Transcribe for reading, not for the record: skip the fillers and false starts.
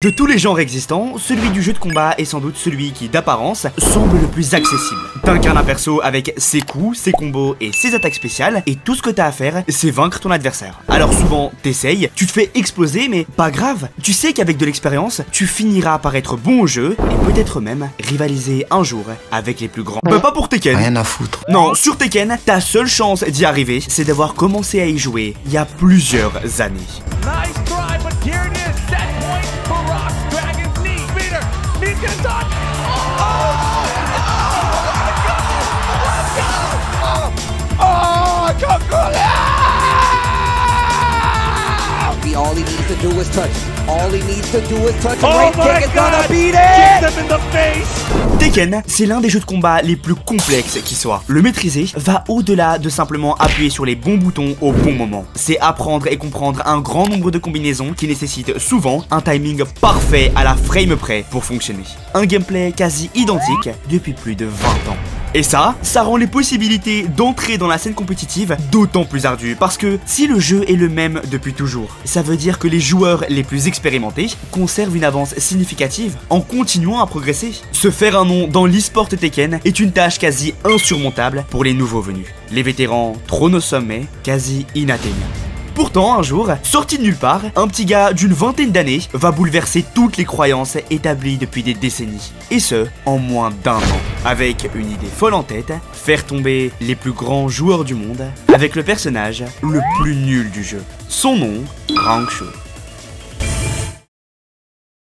De tous les genres existants, celui du jeu de combat est sans doute celui qui, d'apparence, semble le plus accessible. T'incarnes un perso avec ses coups, ses combos et ses attaques spéciales, et tout ce que t'as à faire, c'est vaincre ton adversaire. Alors souvent, t'essayes, tu te fais exploser, mais pas grave. Tu sais qu'avec de l'expérience, tu finiras par être bon au jeu, et peut-être même rivaliser un jour avec les plus grands. Bah pas pour Tekken. Rien à foutre. Non, sur Tekken, ta seule chance d'y arriver, c'est d'avoir commencé à y jouer il y a plusieurs années. Nice try, but here it is. Set point for Rock. Dragon's knee. Speeder. Knee's gonna touch. All he needs to do is touch. All he needs to do is touch. Oh my Kick is God! gonna beat Kicked it! him in the face. Tekken, c'est l'un des jeux de combat les plus complexes qui soit. Le maîtriser va au-delà de simplement appuyer sur les bons boutons au bon moment. C'est apprendre et comprendre un grand nombre de combinaisons qui nécessitent souvent un timing parfait à la frame près pour fonctionner. Un gameplay quasi identique depuis plus de 20 ans. Et ça rend les possibilités d'entrer dans la scène compétitive d'autant plus ardues, parce que si le jeu est le même depuis toujours, ça veut dire que les joueurs les plus expérimentés conservent une avance significative en continuant à progresser. Se faire un nom dans l'e-sport Tekken est une tâche quasi insurmontable pour les nouveaux venus. Les vétérans trônent au sommet, quasi inatteignables. Pourtant, un jour, sorti de nulle part, un petit gars d'une vingtaine d'années va bouleverser toutes les croyances établies depuis des décennies. Et ce, en moins d'un an. Avec une idée folle en tête, faire tomber les plus grands joueurs du monde avec le personnage le plus nul du jeu. Son nom, Rangchu.